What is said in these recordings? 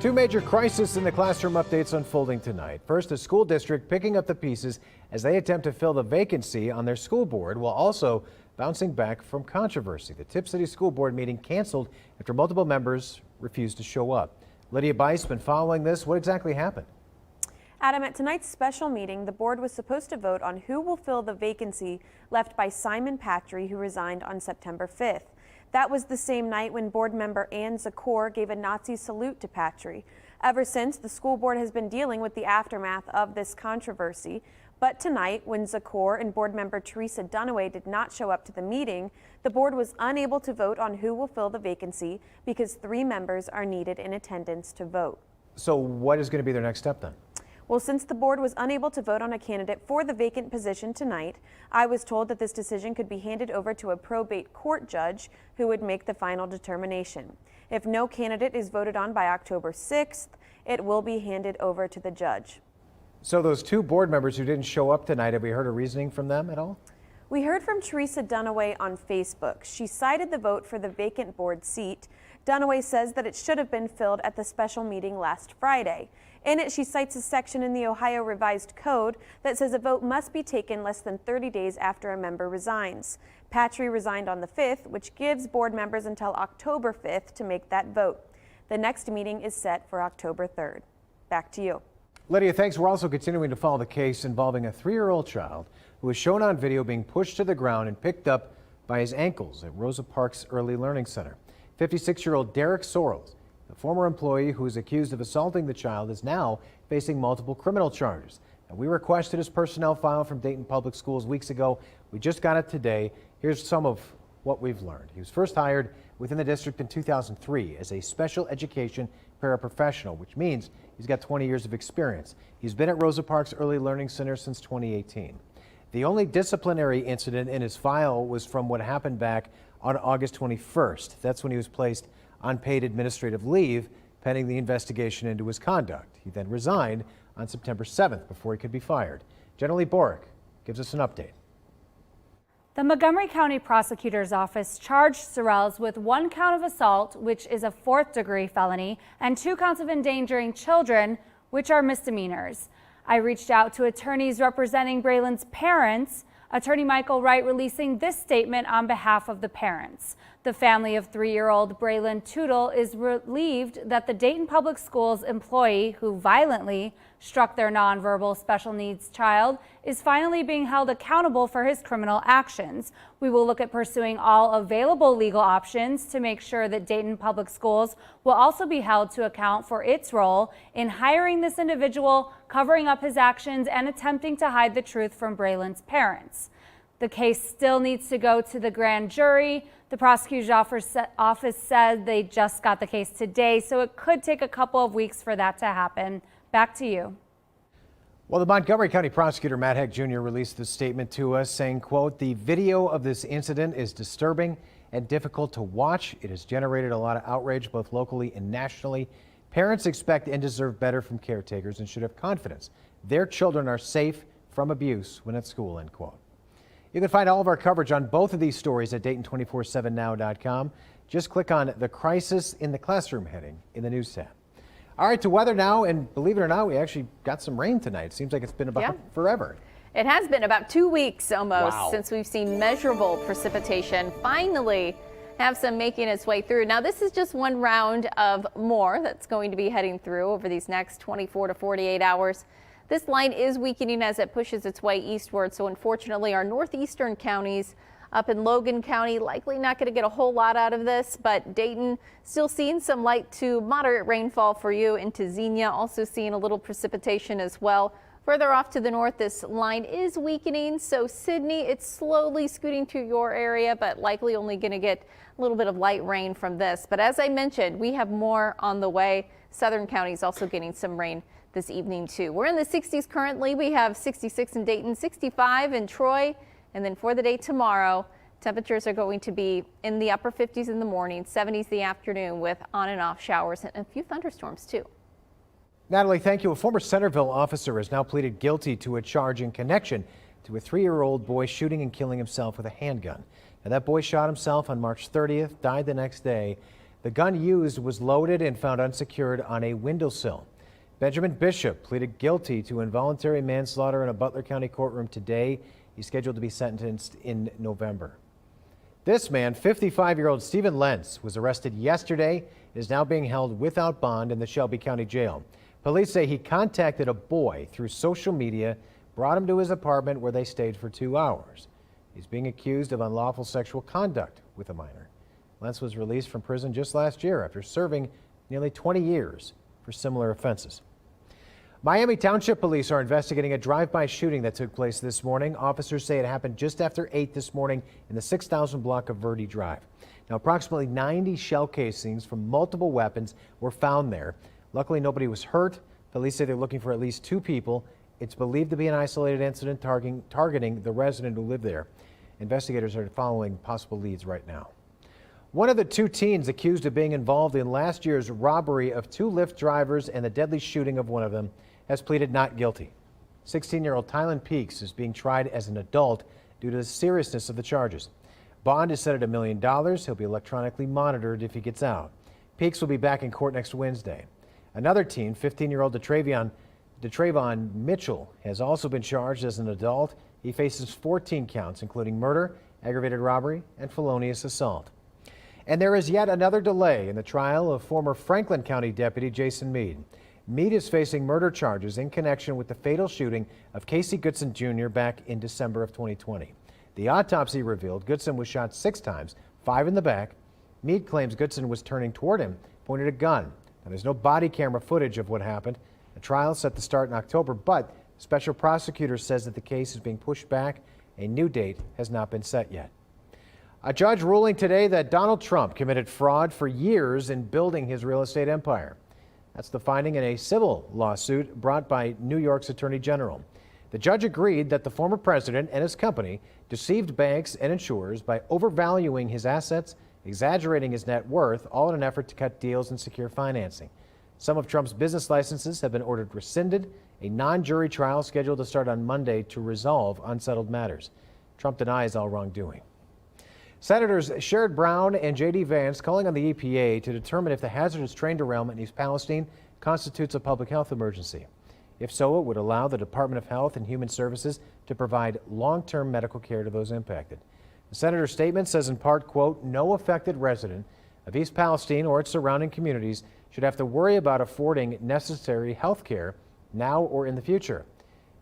Two major crises in the classroom updates unfolding tonight. First, a school district picking up the pieces as they attempt to fill the vacancy on their school board while also bouncing back from controversy. The Tip City School Board meeting canceled after multiple members refused to show up. Lydia Bice been following this. What exactly happened? Adam, at tonight's special meeting, the board was supposed to vote on who will fill the vacancy left by Simon Patry, who resigned on September 5th. That was the same night when board member Ann Zakor gave a Nazi salute to Patry. Ever since, the school board has been dealing with the aftermath of this controversy. But tonight, when Zakor and board member Teresa Dunaway did not show up to the meeting, the board was unable to vote on who will fill the vacancy because 3 members are needed in attendance to vote. So what is going to be their next step then? Well, since the board was unable to vote on a candidate for the vacant position tonight, I was told that this decision could be handed over to a probate court judge who would make the final determination. If no candidate is voted on by October 6th, it will be handed over to the judge. So those 2 board members who didn't show up tonight, have we heard a reasoning from them at all? We heard from Teresa Dunaway on Facebook. She cited the vote for the vacant board seat. Dunaway says that it should have been filled at the special meeting last Friday. In it, she cites a section in the Ohio Revised Code that says a vote must be taken less than 30 days after a member resigns. Patry resigned on the 5th, which gives board members until October 5th to make that vote. The next meeting is set for October 3rd. Back to you. Lydia, thanks. We're also continuing to follow the case involving a 3-year-old child who was shown on video being pushed to the ground and picked up by his ankles at Rosa Parks Early Learning Center. 56-year-old Darke Sorrells, the former employee who is accused of assaulting the child, is now facing multiple criminal charges. And we requested his personnel file from Dayton Public Schools weeks ago. We just got it today. Here's some of what we've learned. He was first hired within the district in 2003 as a special education paraprofessional, which means he's got 20 years of experience. He's been at Rosa Parks Early Learning Center since 2018. The only disciplinary incident in his file was from what happened back on August 21st. That's when he was placed on paid administrative leave pending the investigation into his conduct. He then resigned on September 7th before he could be fired. Jenny Borick gives us an update. The Montgomery County Prosecutor's Office charged Sorrells with 1 count of assault, which is a 4th-degree felony, and 2 counts of endangering children, which are misdemeanors. I reached out to attorneys representing Braylon's parents, Attorney Michael Wright releasing this statement on behalf of the parents. The family of 3-year-old Braylon Tootle is relieved that the Dayton Public Schools employee who violently struck their nonverbal special needs child is finally being held accountable for his criminal actions. We will look at pursuing all available legal options to make sure that Dayton Public Schools will also be held to account for its role in hiring this individual, covering up his actions, and attempting to hide the truth from Braylon's parents. The case still needs to go to the grand jury. The prosecutor's office said they just got the case today, so it could take a couple of weeks for that to happen. Back to you. Well, the Montgomery County Prosecutor Matt Heck Jr. released this statement to us saying, quote, "The video of this incident is disturbing and difficult to watch. It has generated a lot of outrage both locally and nationally. Parents expect and deserve better from caretakers and should have confidence their children are safe from abuse when at school," end quote. You can find all of our coverage on both of these stories at Dayton247now.com. Just click on the Crisis in the Classroom heading in the News tab. All right, to weather now, and believe it or not, we actually got some rain tonight. It seems like it's been about forever. It has been about 2 weeks almost since we've seen measurable precipitation finally have some making its way through. Now, this is just one round of more that's going to be heading through over these next 24 to 48 hours. This line is weakening as it pushes its way eastward, so unfortunately our northeastern counties up in Logan County likely not going to get a whole lot out of this, but Dayton still seeing some light to moderate rainfall for you. Into Xenia also seeing a little precipitation as well. Further off to the north, this line is weakening, so Sydney, it's slowly scooting to your area, but likely only going to get a little bit of light rain from this. But as I mentioned, we have more on the way. Southern counties also getting some rain this evening too. We're in the 60s currently. We have 66 in Dayton, 65 in Troy, and then for the day tomorrow, temperatures are going to be in the upper 50s in the morning, 70s the afternoon with on and off showers and a few thunderstorms too. Natalie, thank you. A former Centerville officer has now pleaded guilty to a charge in connection to a 3-year-old boy shooting and killing himself with a handgun. Now, that boy shot himself on March 30th, died the next day. The gun used was loaded and found unsecured on a windowsill. Benjamin Bishop pleaded guilty to involuntary manslaughter in a Butler County courtroom today. He's scheduled to be sentenced in November. This man, 55-year-old Stephen Lentz, was arrested yesterday and is now being held without bond in the Shelby County Jail. Police say he contacted a boy through social media, brought him to his apartment where they stayed for 2 hours. He's being accused of unlawful sexual conduct with a minor. Lentz was released from prison just last year after serving nearly 20 years for similar offenses. Miami Township Police are investigating a drive-by shooting that took place this morning. Officers say it happened just after 8 this morning in the 6,000 block of Verde Drive. Now, approximately 90 shell casings from multiple weapons were found there. Luckily, nobody was hurt. Police say they're looking for at least 2 people. It's believed to be an isolated incident targeting the resident who lived there. Investigators are following possible leads right now. One of the 2 teens accused of being involved in last year's robbery of 2 Lyft drivers and the deadly shooting of one of them has pleaded not guilty. 16-year-old Tylen Peaks is being tried as an adult due to the seriousness of the charges. Bond is set at $1 million. He'll be electronically monitored if he gets out. Peaks will be back in court next Wednesday. Another teen, 15-year-old Detravon Mitchell, has also been charged as an adult. He faces 14 counts, including murder, aggravated robbery, and felonious assault. And there is yet another delay in the trial of former Franklin County Deputy Jason Mead. Mead is facing murder charges in connection with the fatal shooting of Casey Goodson Jr. back in December of 2020. The autopsy revealed Goodson was shot 6 times, 5 in the back. Mead claims Goodson was turning toward him, pointed a gun. Now, there's no body camera footage of what happened. The trial is set to start in October, but special prosecutor says that the case is being pushed back. A new date has not been set yet. A judge ruling today that Donald Trump committed fraud for years in building his real estate empire. That's the finding in a civil lawsuit brought by New York's Attorney General. The judge agreed that the former president and his company deceived banks and insurers by overvaluing his assets, exaggerating his net worth, all in an effort to cut deals and secure financing. Some of Trump's business licenses have been ordered rescinded. A non-jury trial scheduled to start on Monday to resolve unsettled matters. Trump denies all wrongdoing. Senators Sherrod Brown and J.D. Vance calling on the EPA to determine if the hazardous train derailment in East Palestine constitutes a public health emergency. If so, it would allow the Department of Health and Human Services to provide long-term medical care to those impacted. The senator's statement says in part, quote, no affected resident of East Palestine or its surrounding communities should have to worry about affording necessary health care now or in the future.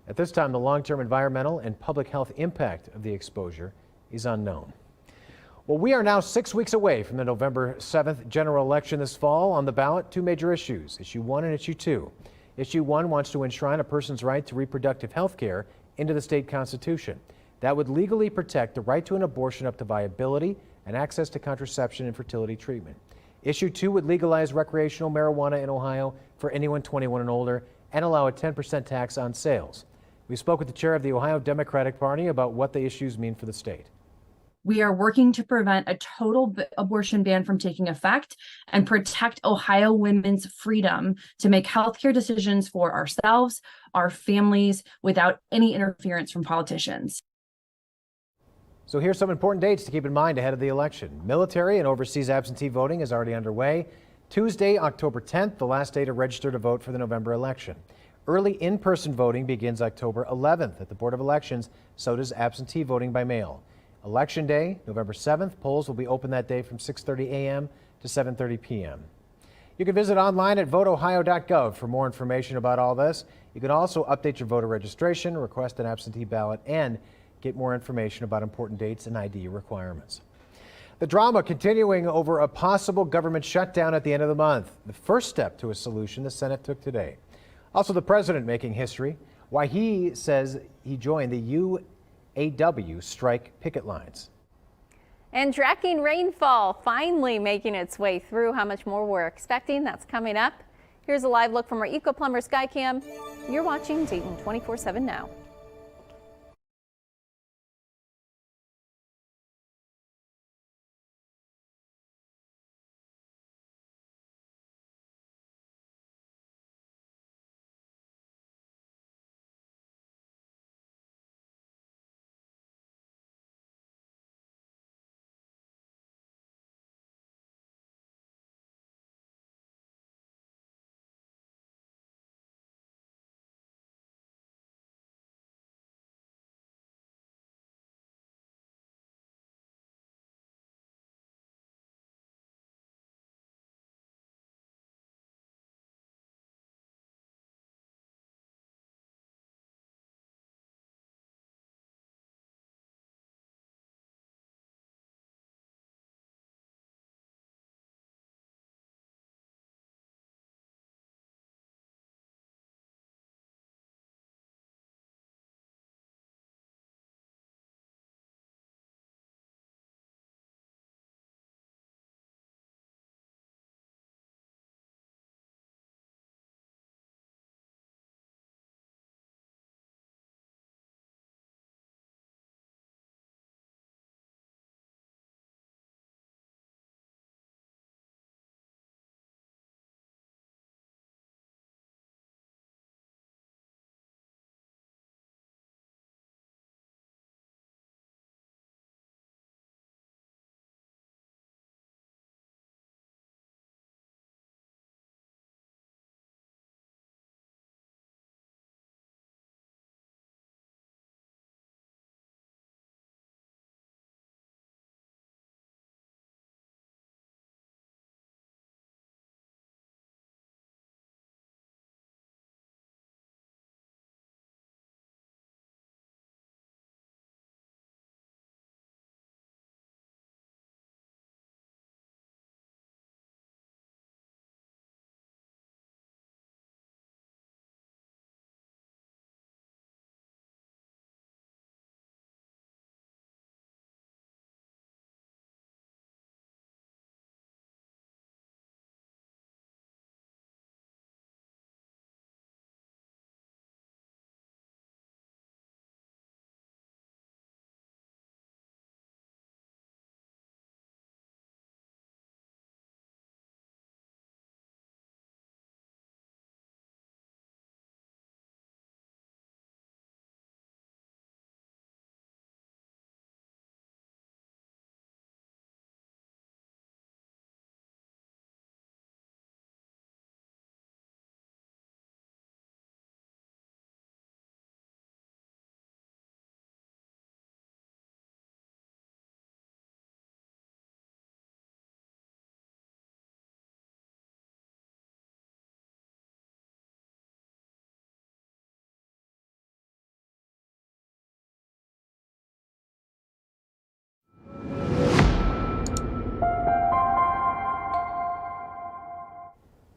At this time, the long-term environmental and public health impact of the exposure is unknown. Well, we are now 6 weeks away from the November 7th general election this fall. On the ballot, 2 major issues, Issue 1 and Issue 2. Issue 1 wants to enshrine a person's right to reproductive health care into the state constitution. That would legally protect the right to an abortion up to viability and access to contraception and fertility treatment. Issue 2 would legalize recreational marijuana in Ohio for anyone 21 and older and allow a 10% tax on sales. We spoke with the chair of the Ohio Democratic Party about what the issues mean for the state. We are working to prevent a total abortion ban from taking effect and protect Ohio women's freedom to make healthcare decisions for ourselves, our families, without any interference from politicians. So here's some important dates to keep in mind ahead of the election. Military and overseas absentee voting is already underway. Tuesday, October 10th, the last day to register to vote for the November election. Early in-person voting begins October 11th at the Board of Elections. So does absentee voting by mail. Election Day, November 7th, polls will be open that day from 6:30 a.m. to 7:30 p.m. You can visit online at voteohio.gov for more information about all this. You can also update your voter registration, request an absentee ballot, and get more information about important dates and ID requirements. The drama continuing over a possible government shutdown at the end of the month. The first step to a solution the Senate took today. Also, the president making history, why he says he joined the UAW strike picket lines. And tracking rainfall finally making its way through. How much more we're expecting, that's coming up. Here's a live look from our Eco Plumber Skycam. You're watching Dayton 24/7 now.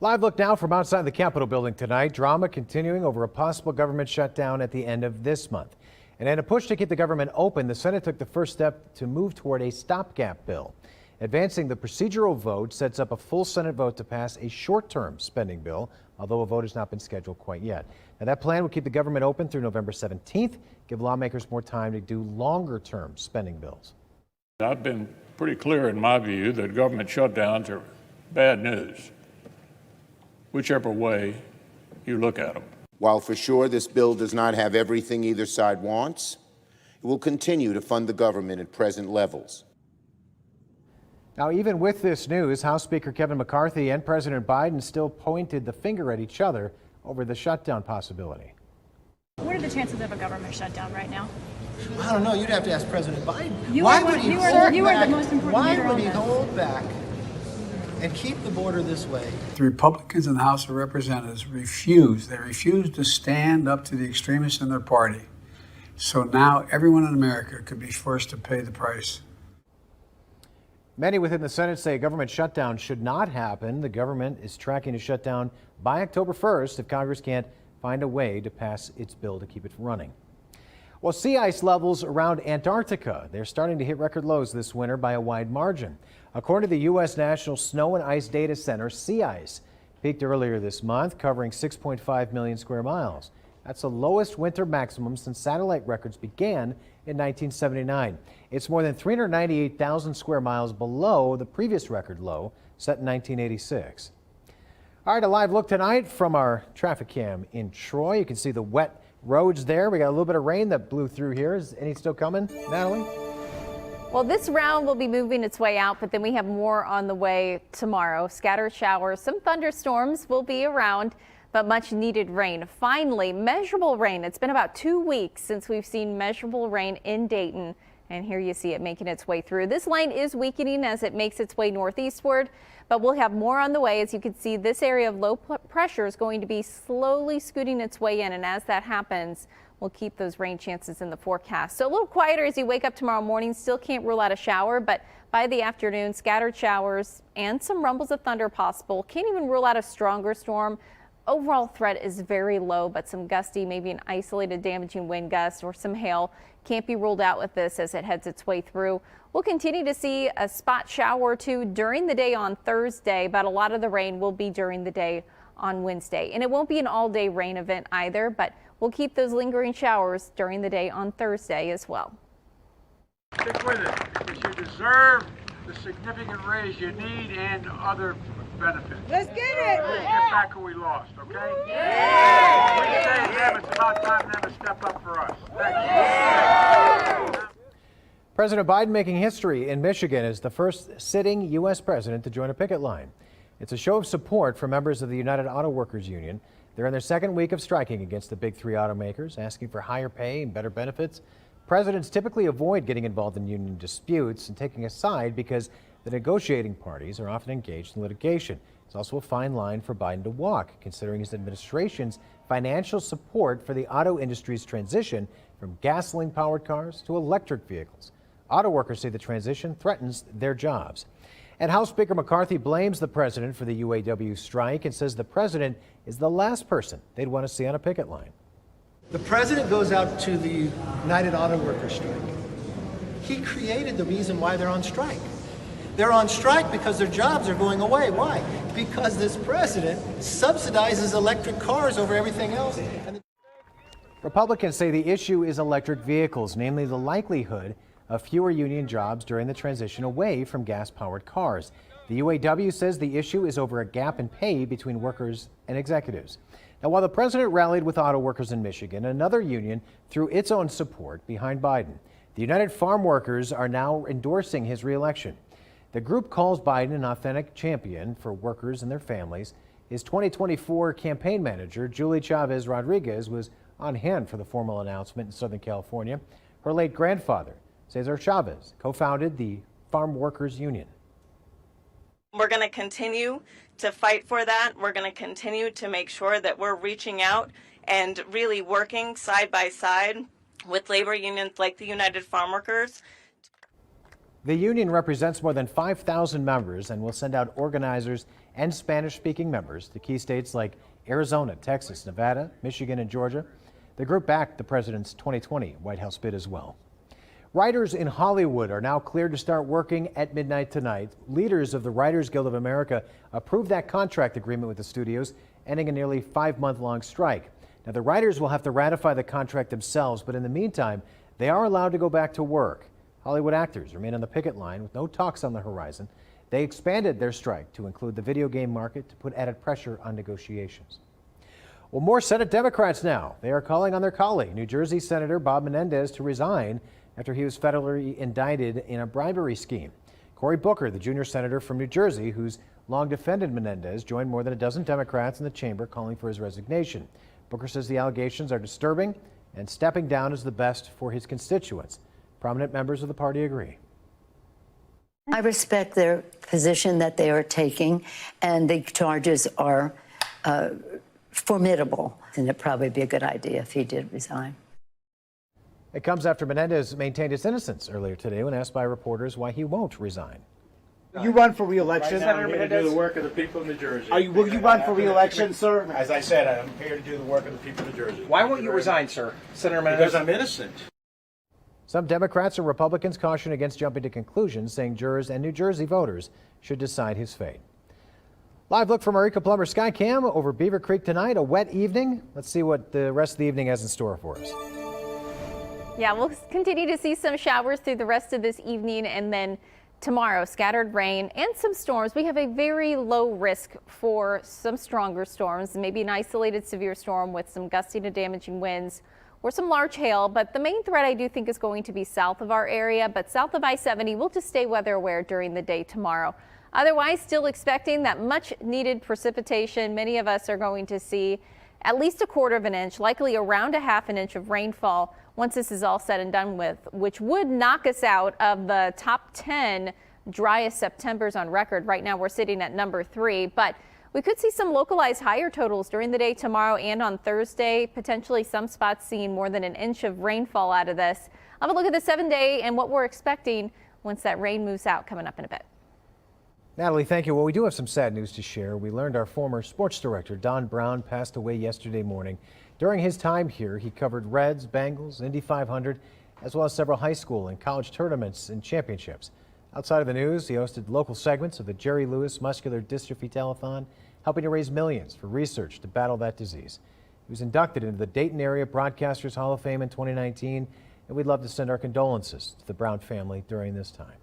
Live look now from outside the Capitol building tonight. Drama continuing over a possible government shutdown at the end of this month. And in a push to keep the government open, the Senate took the first step to move toward a stopgap bill. Advancing the procedural vote sets up a full Senate vote to pass a short-term spending bill, although a vote has not been scheduled quite yet. Now, that plan would keep the government open through November 17th, give lawmakers more time to do longer-term spending bills. I've been pretty clear in my view that government shutdowns are bad news, whichever way you look at them. While for sure this bill does not have everything either side wants, it will continue to fund the government at present levels. Now, even with this news, House Speaker Kevin McCarthy and President Biden still pointed the finger at each other over the shutdown possibility. What are the chances of a government shutdown right now? I don't know. You'd have to ask President Biden. You are the most important Why leader would on he this. hold back and keep the border this way? The Republicans in the House of Representatives refused to stand up to the extremists in their party. So now everyone in America could be forced to pay the price. Many within the Senate say a government shutdown should not happen. The government is tracking to shut down by October 1st if Congress can't find a way to pass its bill to keep it running. Well, sea ice levels around Antarctica, they're starting to hit record lows this winter by a wide margin. According to the U.S. National Snow and Ice Data Center, sea ice peaked earlier this month, covering 6.5 million square miles. That's the lowest winter maximum since satellite records began in 1979. It's more than 398,000 square miles below the previous record low set in 1986. All right, a live look tonight from our traffic cam in Troy. You can see the wet roads there. We got a little bit of rain that blew through here. Is any still coming, Natalie? Well, this round will be moving its way out, but then we have more on the way tomorrow. Scattered showers, some thunderstorms will be around, but much needed rain. Finally, measurable rain. It's been about 2 weeks since we've seen measurable rain in Dayton, and here you see it making its way through. This line is weakening as it makes its way northeastward, but we'll have more on the way. As you can see, this area of low pressure is going to be slowly scooting its way in, and as that happens, we'll keep those rain chances in the forecast. So a little quieter as you wake up tomorrow morning. Still can't rule out a shower, but by the afternoon, scattered showers and some rumbles of thunder possible. Can't even rule out a stronger storm. Overall threat is very low, but some gusty, maybe an isolated damaging wind gust or some hail can't be ruled out with this as it heads its way through. We'll continue to see a spot shower or two during the day on Thursday, but a lot of the rain will be during the day on Wednesday. And it won't be an all-day rain event either, but we'll keep those lingering showers during the day on Thursday as well. Stick with it, because you deserve the significant raise you need and other benefits. Let's get it! Let's get back what we lost, okay? Yeah! We say them, it's about time for them to step up for us. Thank you. President Biden making history in Michigan as the first sitting U.S. president to join a picket line. It's a show of support for members of the United Auto Workers Union. They're in their second week of striking against the big three automakers, asking for higher pay and better benefits. Presidents typically avoid getting involved in union disputes and taking a side because the negotiating parties are often engaged in litigation. It's also a fine line for Biden to walk, considering his administration's financial support for the auto industry's transition from gasoline-powered cars to electric vehicles. Auto workers say the transition threatens their jobs. And House Speaker McCarthy blames the president for the UAW strike and says the president is the last person they'd want to see on a picket line. The president goes out to the United Auto Workers strike. He created the reason why they're on strike. They're on strike because their jobs are going away. Why? Because this president subsidizes electric cars over everything else. Republicans say the issue is electric vehicles, namely the likelihood of fewer union jobs during the transition away from gas-powered cars. The UAW says the issue is over a gap in pay between workers and executives. Now, while the president rallied with auto workers in Michigan, another union threw its own support behind Biden. The United Farm Workers are now endorsing his reelection. The group calls Biden an authentic champion for workers and their families. His 2024 campaign manager, Julie Chavez Rodriguez, was on hand for the formal announcement in Southern California. Her late grandfather, Cesar Chavez, co-founded the Farm Workers Union. We're going to continue to fight for that. We're going to continue to make sure that we're reaching out and really working side by side with labor unions like the United Farm Workers. The union represents more than 5,000 members and will send out organizers and Spanish-speaking members to key states like Arizona, Texas, Nevada, Michigan, and Georgia. The group backed the president's 2020 White House bid as well. Writers in Hollywood are now cleared to start working at midnight tonight. Leaders of the Writers Guild of America approved that contract agreement with the studios, ending a nearly 5-month-long strike. Now, the writers will have to ratify the contract themselves, but in the meantime, they are allowed to go back to work. Hollywood actors remain on the picket line with no talks on the horizon. They expanded their strike to include the video game market to put added pressure on negotiations. Well, more Senate Democrats now. They are calling on their colleague, New Jersey Senator Bob Menendez, to resign after he was federally indicted in a bribery scheme. Cory Booker, the junior senator from New Jersey, who's long defended Menendez, joined more than a dozen Democrats in the chamber calling for his resignation. Booker says the allegations are disturbing and stepping down is the best for his constituents. Prominent members of the party agree. I respect their position that they are taking, and the charges are formidable. And it'd probably be a good idea if he did resign. It comes after Menendez maintained his innocence earlier today when asked by reporters why he won't resign. You run for re-election? Right now, I'm here to do the work of the people of New Jersey. Will you run for re-election, sir? As I said, I'm here to do the work of the people of New Jersey. Why won't you resign, sir? Senator Menendez? Because I'm innocent. Some Democrats and Republicans caution against jumping to conclusions, saying jurors and New Jersey voters should decide his fate. Live look from Marika Plummer Skycam over Beaver Creek tonight. A wet evening. Let's see what the rest of the evening has in store for us. Yeah, we'll continue to see some showers through the rest of this evening, and then tomorrow, scattered rain and some storms. We have a very low risk for some stronger storms, maybe an isolated severe storm with some gusty to damaging winds or some large hail. But the main threat I do think is going to be south of our area, but south of I-70, we'll just stay weather aware during the day tomorrow. Otherwise, still expecting that much needed precipitation. Many of us are going to see at least 1/4 of an inch, likely around 1/2 an inch of rainfall once this is all said and done with, which would knock us out of the top 10 driest Septembers on record. Right now we're sitting at number 3, but we could see some localized higher totals during the day tomorrow and on Thursday, potentially some spots seeing more than an inch of rainfall out of this. I'll have a look at the 7-day and what we're expecting once that rain moves out coming up in a bit. Natalie, thank you. Well, we do have some sad news to share. We learned our former sports director, Don Brown, passed away yesterday morning. During his time here, he covered Reds, Bengals, Indy 500, as well as several high school and college tournaments and championships. Outside of the news, he hosted local segments of the Jerry Lewis Muscular Dystrophy Telethon, helping to raise millions for research to battle that disease. He was inducted into the Dayton Area Broadcasters Hall of Fame in 2019, and we'd love to send our condolences to the Brown family during this time.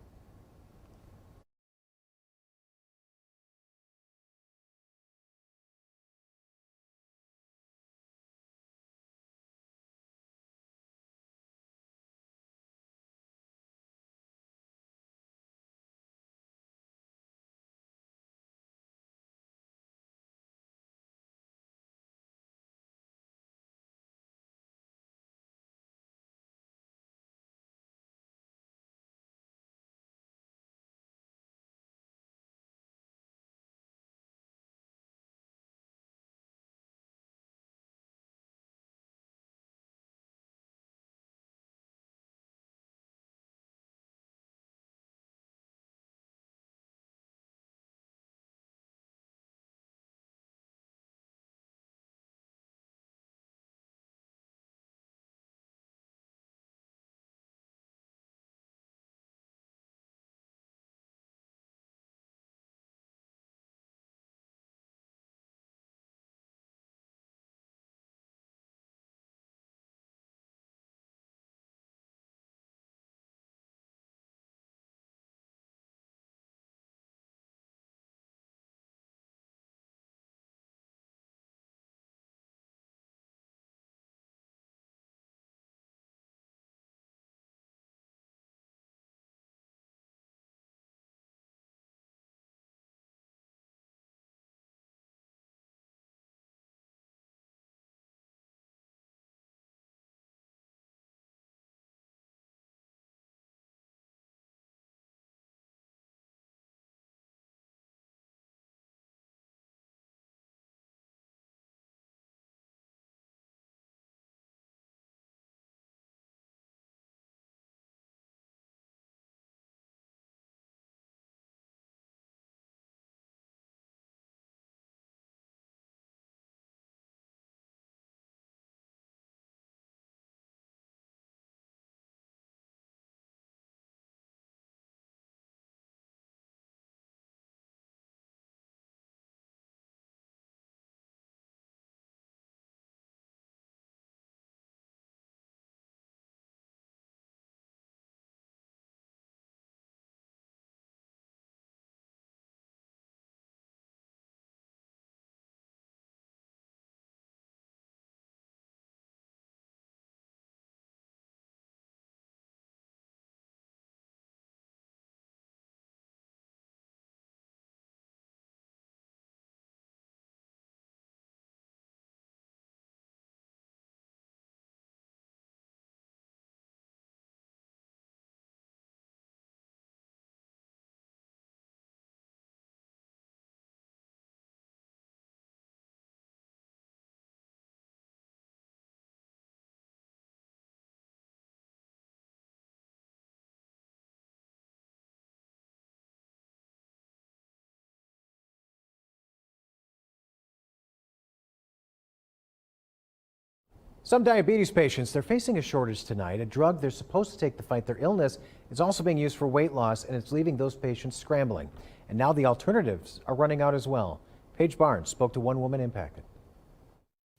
Some diabetes patients, they're facing a shortage tonight. A drug they're supposed to take to fight their illness is also being used for weight loss, and it's leaving those patients scrambling. And now the alternatives are running out as well. Paige Barnes spoke to one woman impacted.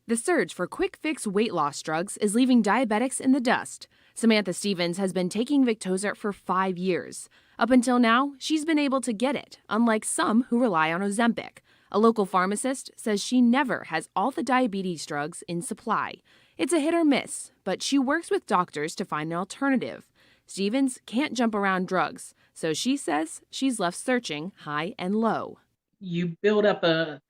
The surge for quick-fix weight loss drugs is leaving diabetics in the dust. Samantha Stevens has been taking Victoza for 5 years. Up until now, she's been able to get it, unlike some who rely on Ozempic. A local pharmacist says she never has all the diabetes drugs in supply. It's a hit or miss, but she works with doctors to find an alternative. Stevens can't jump around drugs, so she says she's left searching high and low. You build up a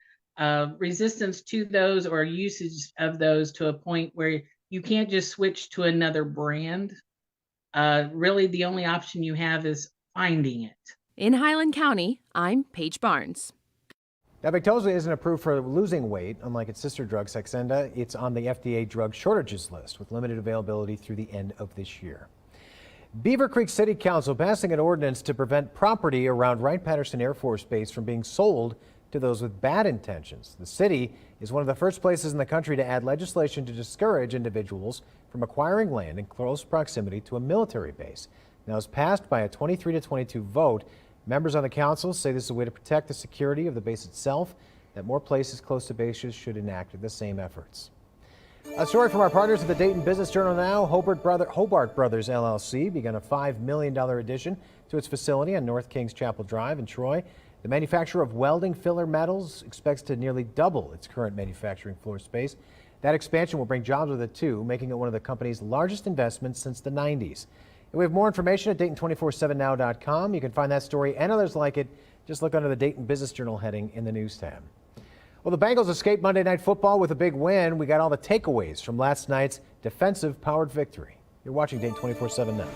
resistance to those or usage of those to a point where you can't just switch to another brand. Really, the only option you have is finding it. In Highland County, I'm Paige Barnes. Now, Victoza isn't approved for losing weight. Unlike its sister drug, Saxenda, it's on the FDA drug shortages list with limited availability through the end of this year. Beaver Creek City Council passing an ordinance to prevent property around Wright-Patterson Air Force Base from being sold to those with bad intentions. The city is one of the first places in the country to add legislation to discourage individuals from acquiring land in close proximity to a military base. Now, as passed by a 23-22 vote, members on the council say this is a way to protect the security of the base itself, that more places close to bases should enact the same efforts. A story from our partners at the Dayton Business Journal now. Hobart Brothers LLC began a $5 million addition to its facility on North Kings Chapel Drive in Troy. The manufacturer of welding filler metals expects to nearly double its current manufacturing floor space. That expansion will bring jobs with it too, making it one of the company's largest investments since the 90s. And we have more information at Dayton247now.com. You can find that story and others like it. Just look under the Dayton Business Journal heading in the news tab. Well, the Bengals escaped Monday Night Football with a big win. We got all the takeaways from last night's defensive-powered victory. You're watching Dayton 24/7 now.